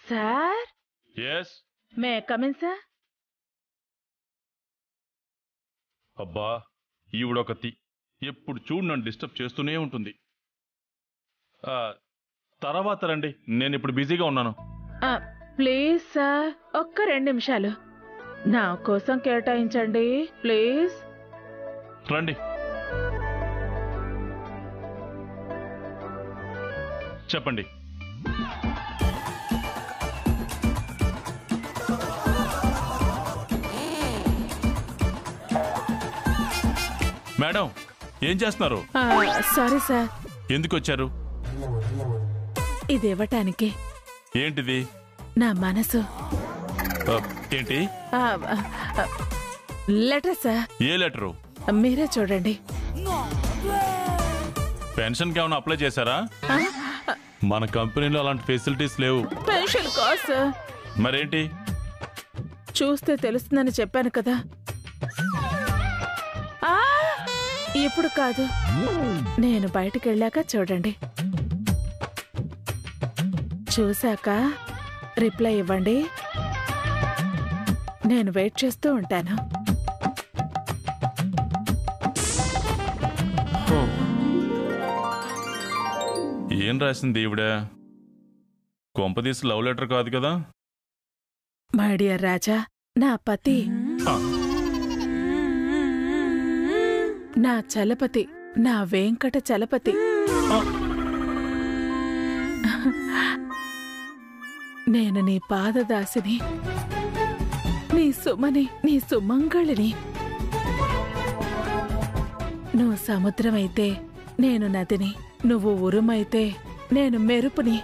Sir yes may come in sir. అబ్బా ఈవిడొకతి ఎప్పుడు చూడు నన్ను డిస్టర్బ్ చేస్తూనే ఉంటుంది. తర్వాత రండి, నేను ఇప్పుడు బిజీగా ఉన్నాను. ప్లీజ్ సార్, ఒక్క 2 నిమిషాలు నా కోసం కేటాయించండి ప్లీజ్. రండి. చెప్పండి. మేడం ఏం చేస్తున్నారు? Sorry sir. ఎందుకు వచ్చారు? ఇది ఇవ్వటానికి. ఏంటిది? నా మనసు. ఏంటి? Letter sir. ఏ లెటరు? మీరే చూడండి. పెన్షన్ కి ఏమైనా అప్లై చేశారా? మన కంపెనీలో అలాంటి ఫెసిలిటీస్ లేవు. పెన్షన్ కాదు సార్. మరేంటి? చూస్తే తెలుస్తుందని చెప్పాను కదా. ఇప్పుడు కాదు, నేను బయటికి వెళ్ళాక చూడండి. చూశాక రిప్లై ఇవ్వండి. నేను వెయిట్ చేస్తూ ఉంటాను. ఏం రాసింది ఈవిడ? కొంపదీసి లవ్ లెటర్ కాదు కదా? మై డియర్ రాజా, నా పతి, నా చలపతి, నా వెంకట చలపతి. నేను నీ పాదదాసిని, నీ సుమని, నీ సుమంగళిని. నువ్వు సముద్రమైతే నేను నదిని, నువ్వు ఉరుమైతే నేను మెరుపుని,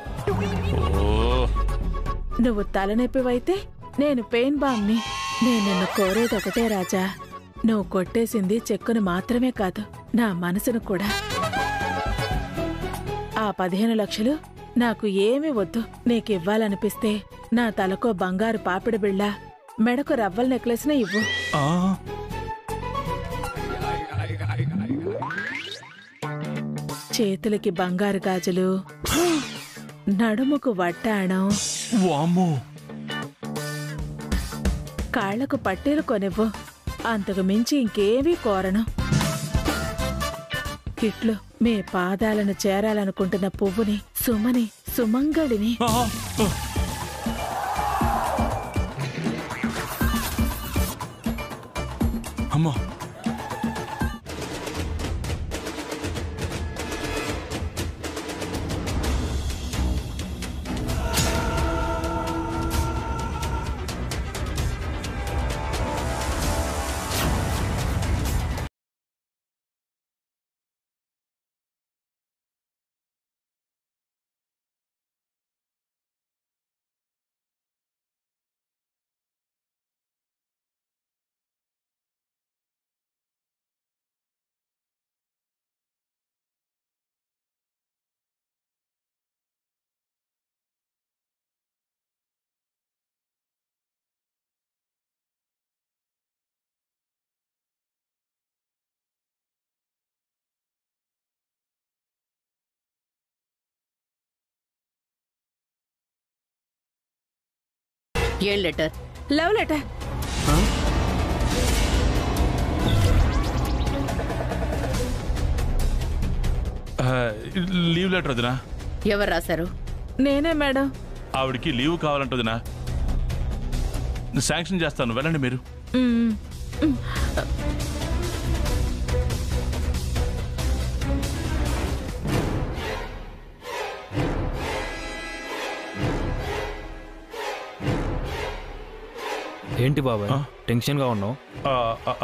నువ్వు తలనొప్పివైతే నేను పెయిన్ బామ్ని. నేను నిన్ను కోరేదొకటే రాజా, నువ్వు కొట్టేసింది చెక్కును మాత్రమే కాదు, నా మనసును కూడా. ఆ 15 లక్షలు నాకు ఏమీ వద్దు. నీకివ్వాలనిపిస్తే నా తలకో బంగారు పాపిడి బిళ్ళ, మెడకు రవ్వల నెక్లెస్ను ఇవ్వు. చేతులకి బంగారు గాజులు, నడుముకు వడ్డాణం, కాళ్లకు పట్టీలు కొనివ్వు. అంతకు మించి ఇంకేమీ కోరను. ఇట్లు మీ పాదాలను చేరాలనుకుంటున్న పువ్వుని, సుమని, సుమంగళిని. అమ్మా, ఏం letter? Love letter. Leave letter వదినా. ఎవరు రాశారు? నేనే మేడం. ఆవిడికి లీవ్ కావాలంటుందినా, శాంక్షన్ చేస్తాను, వెళ్ళండి మీరు. ఏంటి బాబాయ్ టెన్షన్గా ఉన్నావు?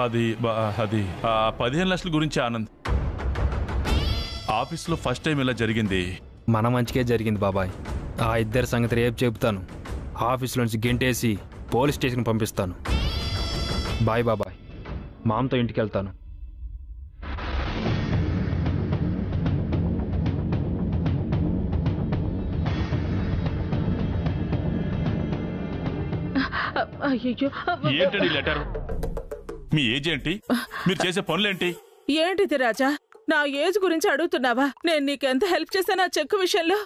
అది 15 లక్షల గురించి ఆనంద్. ఆఫీస్లో ఫస్ట్ టైం ఇలా జరిగింది. మన మంచికే జరిగింది బాబాయ్. ఆ ఇద్దరి సంగతి రేపు చెబుతాను. ఆఫీస్లోంచి గెంటేసి పోలీస్ స్టేషన్కి పంపిస్తాను. బాయ్ బాబాయ్, మామతో ఇంటికి వెళ్తాను. ఏంటండి లెటర్? మీ ఏజ్ ఏంటి? మీరు చేసే పనులేంటి? ఏంటిది రాజా, నా ఏజ్ గురించి అడుగుతున్నావా? నేను నీకెంత హెల్ప్ చేశాను ఆ చెక్కు విషయంలో?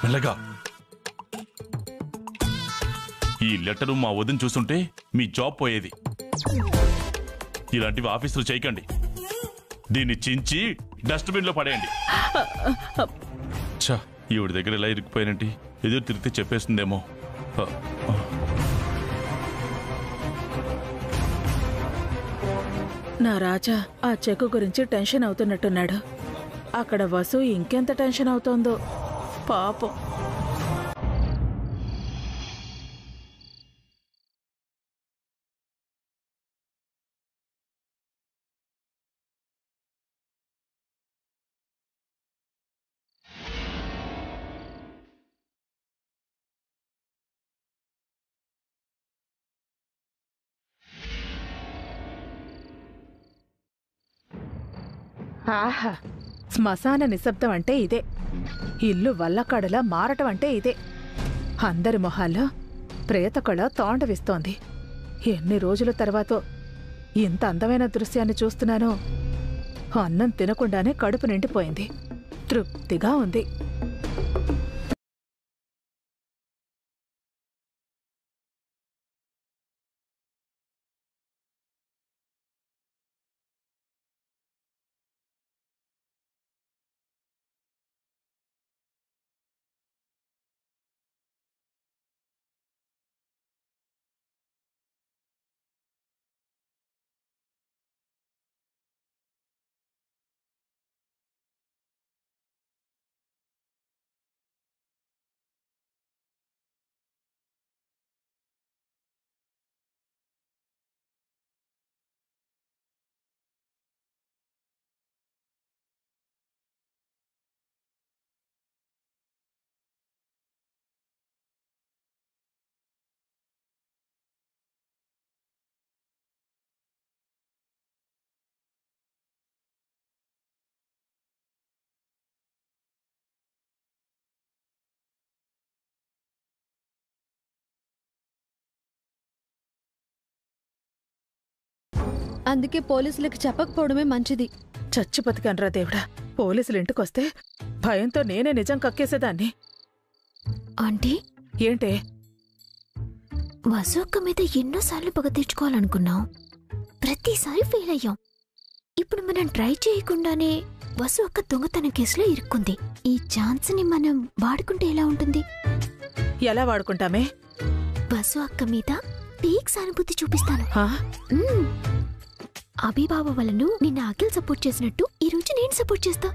మెల్లగా. ఈ లెటరు మా వదిన చూస్తుంటే మీ జాబ్ పోయేది. ఇలాంటివి ఆఫీసులు చేయకండి. దీన్ని చించి డస్ట్బిన్ లో పడేయండి. ఛా, ఈవిడ దగ్గర ఇలా ఇరుక్కుపోయినట్టు ఎదురు తిరిగితే చెప్పేస్తుందేమో. నా రాజా ఆ చెక్కు గురించి టెన్షన్ అవుతున్నట్టున్నాడు. అక్కడ వసు ఇంకెంత టెన్షన్ అవుతోందో పాపం. ఆహా, శ్మశాన నిశ్శబ్దం అంటే ఇదే. ఇల్లు వల్లకాడులా మారటం అంటే ఇదే. అందరి మొహాల్లో ప్రేతకళ తాండవిస్తోంది. ఎన్ని రోజుల తర్వాతో ఇంత అందమైన దృశ్యాన్ని చూస్తున్నానో. అన్నం తినకుండానే కడుపు నిండిపోయింది. తృప్తిగా ఉంది. అందుకే పోలీసులకు చెప్పకపోవడమే మంచిది. చచ్చి బతికనరా దేవుడా. పోలీసులు ఇంటికొస్తే భయంతో నేనే నిజం కక్కేసేదాన్ని. ఆంటీ, ఏంటే? వసు అక్క మీద ఎన్నోసార్లు పగ తీర్చుకోవాలనుకున్నాం. ప్రతిసారి ఫెయిల్ అయ్యాం. ఇప్పుడు మనం ట్రై చేయకుండానే వసు అక్క దొంగతనం కేసులో ఇరుక్కుంది. ఈ ఛాన్స్ ని మనం వాడుకుంటే ఎలా ఉంటుంది? ఎలా వాడుకుంటామే? వసు అక్క మీద పీక్ సానుభూతి చూపిస్తాను. అభిబావ వలను నిన్న అఖిల్ సపోర్ట్ చేసినట్టు ఈ రోజు నేను సపోర్ట్ చేస్తా.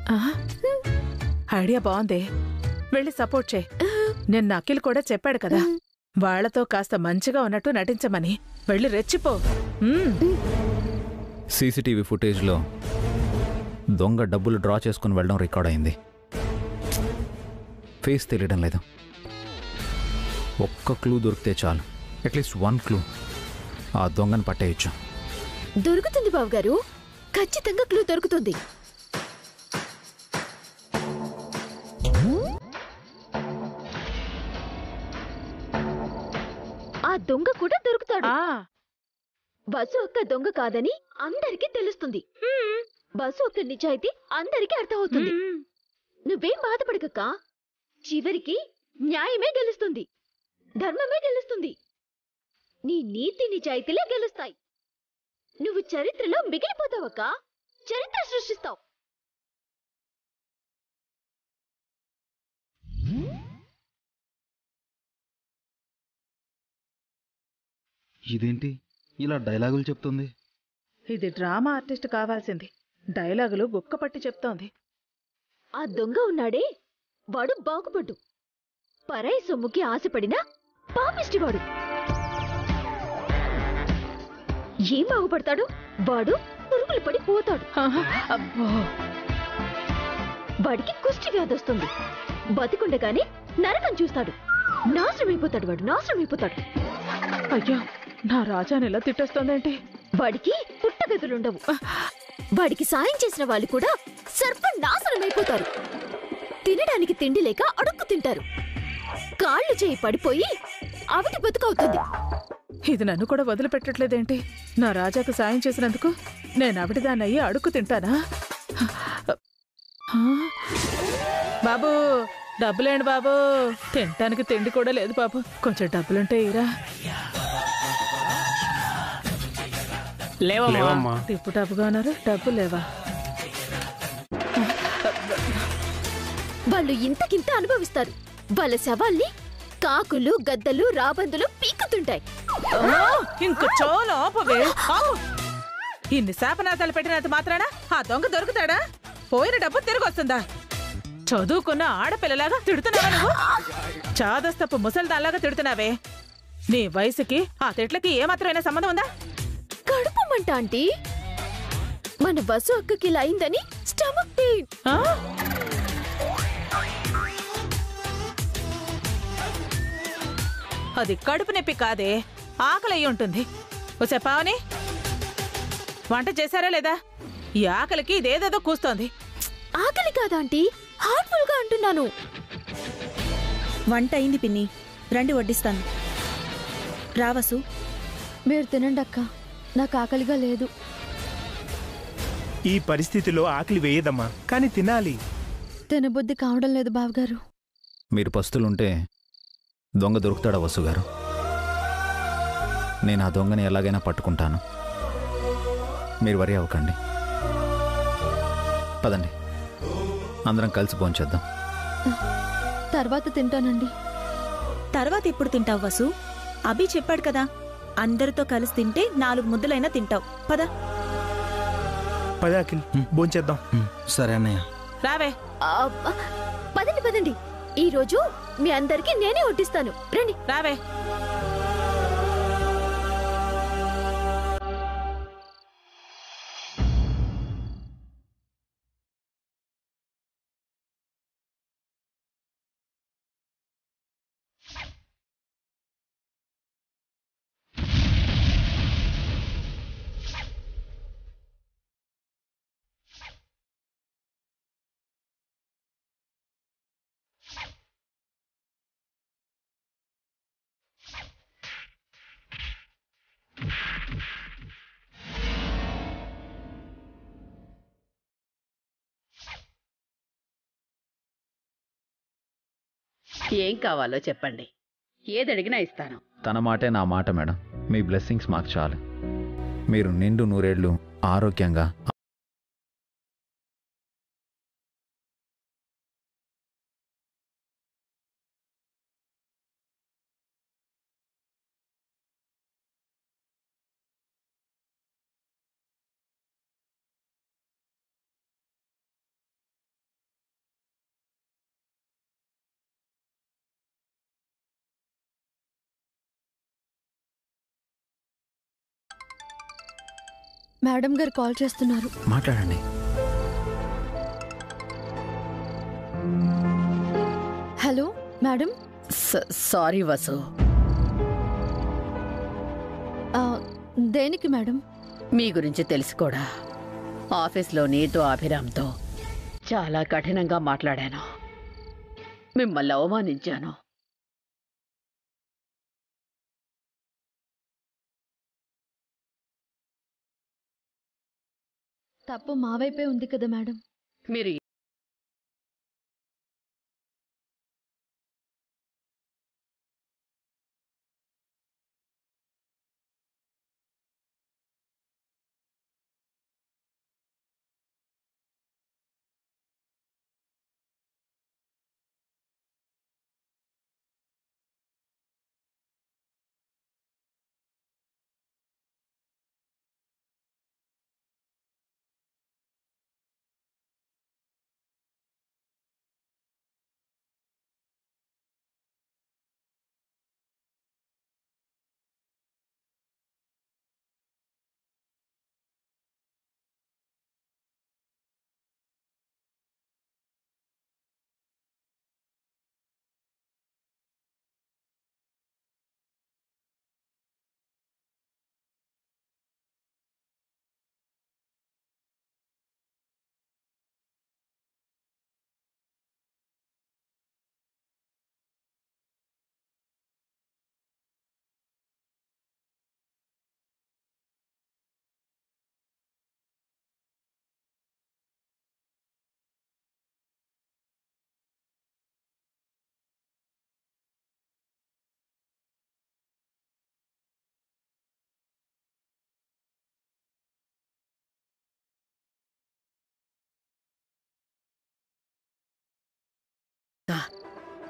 ఐడియా బాగుందే. వెళ్ళి సపోర్ట్ చేయి. నిన్న అఖిల్ కూడా చెప్పాడు కదా, వాళ్లతో కాస్త మంచిగా ఉన్నట్టు నటించమని. వెళ్ళి రెచ్చిపో. సీసీటీవీ ఫుటేజ్లో దొంగ డబ్బులు డ్రా చేసుకుని వెళ్ళడం రికార్డ్ అయింది. ఫేస్ తెలియడం లేదు. ఒక్క క్లూ దొరికితే చాలు. At least one clue. ఆ దొంగను పట్టేయచ్చు. దొరుకుతుంది బావగారు, ఖచ్చితంగా క్లూ దొరుకుతుంది. ఆ దొంగ కూడా దొరుకుతాడు. బస్సు ఒక్క దొంగ కాదని అందరికీ తెలుస్తుంది. బస్సు ఒక్క నిజాయితీ అందరికీ అర్థమవుతుంది. నువ్వేం బాధపడకక్క. చివరికి న్యాయమే గెలుస్తుంది, ధర్మమే గెలుస్తుంది. నీ నీతి నిజాయితీలే గెలుస్తాయి. నువ్వు చరిత్రలో మిగిలిపోతావక్క. చరిత్ర సృష్టిస్తావు. ఇదేంటి ఇలా డైలాగులు చెప్తుంది? ఇది డ్రామా ఆర్టిస్ట్ కావాల్సింది. డైలాగులు గుక్కపట్టి చెప్తోంది. ఆ దొంగ ఉన్నాడే, వాడు బాగుపడ్డు. పరాయి సొమ్ముకి ఆశపడిన పాపిష్టివాడు. ఏం బాగుపడతాడు? వాడు పురుగులు పడి పోతాడు. వాడికి కుష్టి వ్యాధి వస్తుంది. బతికుండగానే నరకం చూస్తాడు. నాశనమైపోతాడు. వాడు నాశనమైపోతాడు. అయ్యో, నా రాజాని ఇలా తిట్టేస్తోందేంటి? వాడికి పుట్టగదులుండవు. వాడికి సాయం చేసిన వాళ్ళు కూడా సర్వనాశనమైపోతారు. తినడానికి తిండి లేక అడుక్కు తింటారు. కాళ్ళు చేయి పడిపోయి అవిటి బతుకవుతుంది. ఇది నన్ను కూడా వదిలిపెట్టట్లేదేంటి? నా రాజాకు సాయం చేసినందుకు నేను అవిటిదాన్నయ్యి అడుక్కు తింటానా? బాబూ, డబ్బులేండి బాబు, తినటానికి తిండి కూడా లేదు బాబు, కొంచెం డబ్బులుంటే ఇరా. లేవమ్మా. టిప్పు టప్పుగా ఉన్నారు, డబ్బు లేవా? వాళ్ళు ఇంతకింత అనుభవిస్తారు. వాళ్ళ శవాల్ని కాకులు, గద్దలు, రాబందులు పీకుతుంటాయి. ఇంక చోలో ఆపవే, ఆపు. ఇన్ని శాపనాథాలు పెట్టినంత మాత్రాన ఆ దొంగ దొరుకుతాడా? పోయిన డబ్బు తిరిగి వస్తుందా? చదువుకున్న ఆడపిల్లలాగా తిడుతున్నావా నువ్వు? చాదస్తపు ముసల్దాల్లాగా తిడుతున్నావే. నీ వయసుకి ఆ తిట్లకి ఏమాత్రమైనా సంబంధం ఉందా? కడుపు మంట ఆంటీ. మన వసు అక్కకి ఇలా అయిందని స్టమక్ పెయిన్. అది కడుపు నొప్పి కాదే, ఆకలి అయి ఉంటుంది. ఓ పావని, వంట చేశారా లేదా? ఈ ఆకలికి ఇదేదేదో కూస్తోంది. ఆకలి కాదా ఆంటీ, హార్ట్ఫుల్ గా అంటున్నాను. వంట అయింది పిన్ని, రండి వడ్డిస్తాను. రావసు. మీరు తినండి అక్క, నాకు ఆకలిగా లేదు. ఈ పరిస్థితిలో ఆకలి వేయదమ్మా, కానీ తినాలి. తినబుద్ధి కావడం లేదు బావగారు. మీరు పస్తులుంటే దొంగ దొరుకుతాడా వసు గారు? నేను ఆ దొంగని ఎలాగైనా పట్టుకుంటాను. మీరు వరి అవ్వకండి. పదండి, అందరం కలిసి భోంచేద్దాం. తర్వాత తింటానండి. తర్వాత ఎప్పుడు తింటావు వసు? అభి చెప్పాడు కదా, అందరితో కలిసి తింటే 4 ముద్దలైనా తింటావు. పద పద అఖిల్, భోంచేద్దాం. సరే అన్నయ్య. రావే. పదండి పదండి, ఈ రోజు మీ అందరికి నేనే వడ్డిస్తాను. రండి. రావే. ఏం కావాలో చెప్పండి, ఏదడిగినా ఇస్తాను. తన మాటే నా మాట మేడం. మీ బ్లెస్సింగ్స్ మాకు చాలు. మీరు నిండు నూరేళ్లు ఆరోగ్యంగా మేడం గారు కాల్ చేస్తున్నారు, మాట్లాడండి. Hello madam. సారీ వసు. దేనికి మేడం? మీ గురించి తెలిసి కూడా ఆఫీస్లో నీతో అభిరామ్తో చాలా కఠినంగా మాట్లాడాను, మిమ్మల్ని అవమానించాను. తప్పు మా వైపే ఉంది కదా మేడం. మీరు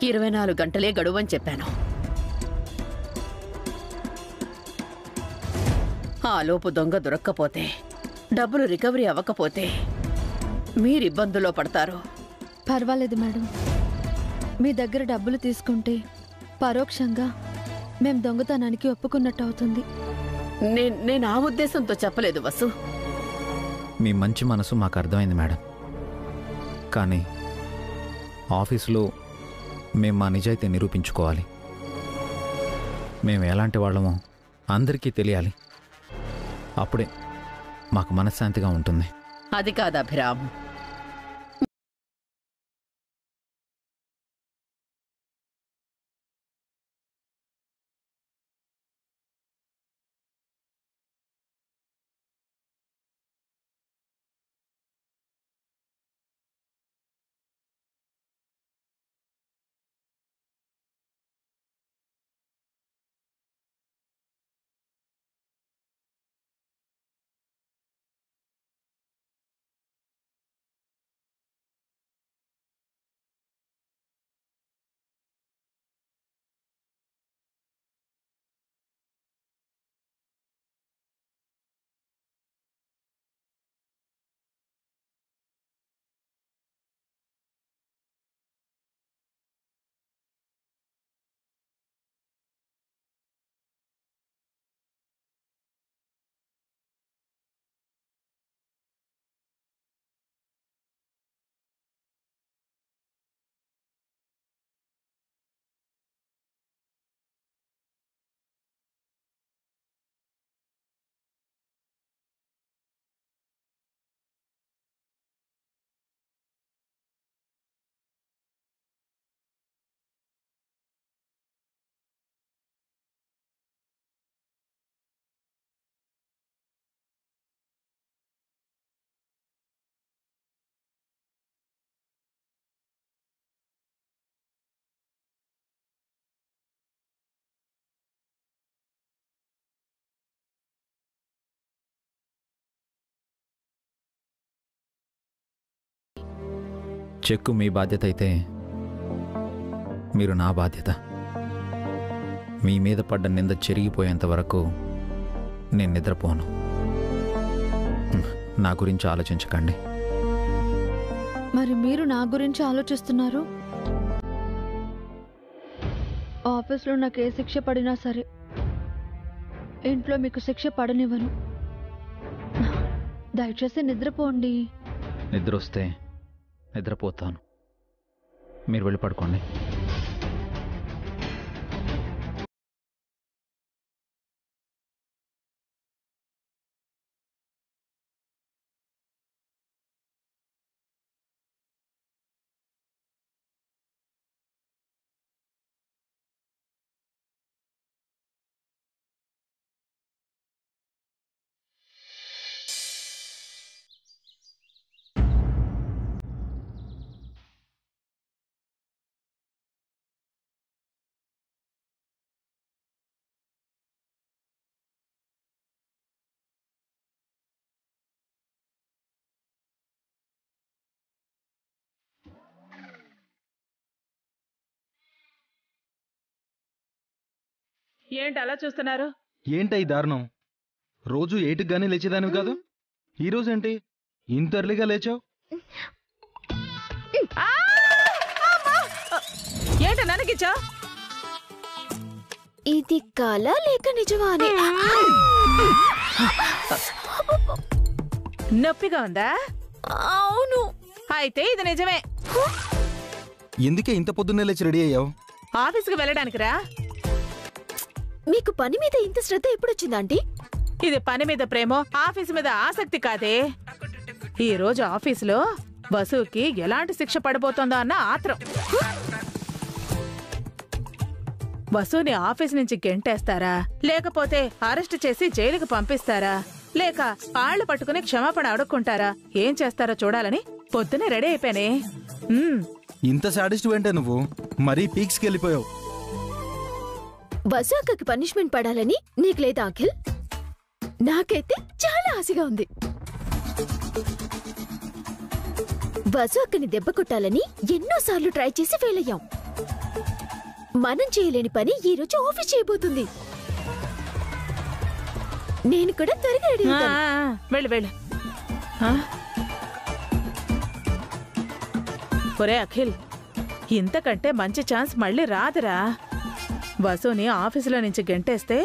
24 గంటలే గడువని చెప్పాను. ఆలోపు దొంగ దొరక్కపోతే, డబ్బులు రికవరీ అవ్వకపోతే మీరిబ్బందుల్లో పడతారు. పర్వాలేదు మేడం. మీ దగ్గర డబ్బులు తీసుకుంటే పరోక్షంగా మేం దొంగతనానికి ఒప్పుకున్నట్టు అవుతుంది. నేను ఆ ఉద్దేశంతో చెప్పలేదు వసు. మీ మంచి మనసు మాకు అర్థమైంది మేడం. కానీ ఆఫీసులో మేము మా నిజాయితీ నిరూపించుకోవాలి. మేము ఎలాంటి వాళ్ళమో అందరికీ తెలియాలి. అప్పుడే మాకు మనశ్శాంతిగా ఉంటుంది. అది కాదు అభిరామ్. చెక్కు మీ బాధ్యత అయితే మీరు నా బాధ్యత. మీ మీద పడ్డ నింద చెరిగిపోయేంత వరకు నేను నిద్రపోను. నా గురించి ఆలోచించకండి. మరి మీరు నా గురించి ఆలోచిస్తున్నారు? ఆఫీస్లో నాకు ఏ శిక్ష పడినా సరే ఇంట్లో మీకు శిక్ష పడనివ్వను. దయచేసి నిద్రపోండి. నిద్ర వస్తే నిద్రపోతాను. మీరు వెళ్ళి పడుకోండి. ఏంటి అలా చూస్తున్నారు? ఏంట ఈ దారుణం? రోజు 8కి గానీ లేచేదానివి కాదు. ఈరోజు ఏంటి ఇంత ఎర్లీగా లేచావు? ఏంట ననకిచ్చా? ఇది కళ లేక నిజమా అని. నొప్పిగా ఉందా? అవును. అయితే ఇది నిజమే. ఎందుకే ఇంత పొద్దున్నే లేచి రెడీ అయ్యావు? ఆఫీస్కి వెళ్ళడానికి రా. మీకు పని మీద ఇంత శ్రద్ధ ఎప్పుడొచ్చిందా ఆంటీ? ఇది పని మీద ప్రేమో ఆఫీసు మీద ఆసక్తి కాదే. ఈ రోజు ఆఫీసులో వసుకి ఎలాంటి శిక్ష పడబోతోందో అన్న ఆత్రం. వసుని ఆఫీస్ నుంచి గెంటేస్తారా, లేకపోతే అరెస్ట్ చేసి జైలుకి పంపిస్తారా, లేక కాళ్ళు పట్టుకుని క్షమాపణ అడుక్కుంటారా, ఏం చేస్తారో చూడాలని పొద్దునే రెడీ అయిపోయానే. ఇంత సాడిస్ట్ ఏంటే నువ్వు? మరీ పీక్స్కి వెళ్ళిపోయావు. వసు అక్కకి పనిష్మెంట్ పడాలని నీకు లేదా అఖిల్? నాకైతే చాలా ఆశగా ఉంది. వసు అక్కని దెబ్బ కొట్టాలని ఎన్నోసార్లు ట్రై చేసి ఫెయిల్ అయ్యాం. మనం చేయలేని పని ఈ రోజు ఆఫీస్ చేయబోతుంది. నేను కూడా త్వరగా రెడీ అవుతాను. వెళ్ళు వెళ్ళు. ఒరే అఖిల్, ఇంతకంటే మంచి ఛాన్స్ మళ్ళీ రాదురా. వసుని ఆఫీసులో నుంచి గెంటేస్తే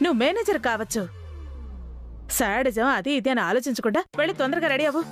నువ్వు మేనేజర్ కావచ్చు. సాడిజం అది ఇది అని ఆలోచించకుండా వెళ్ళి తొందరగా రెడీ అవ్వు.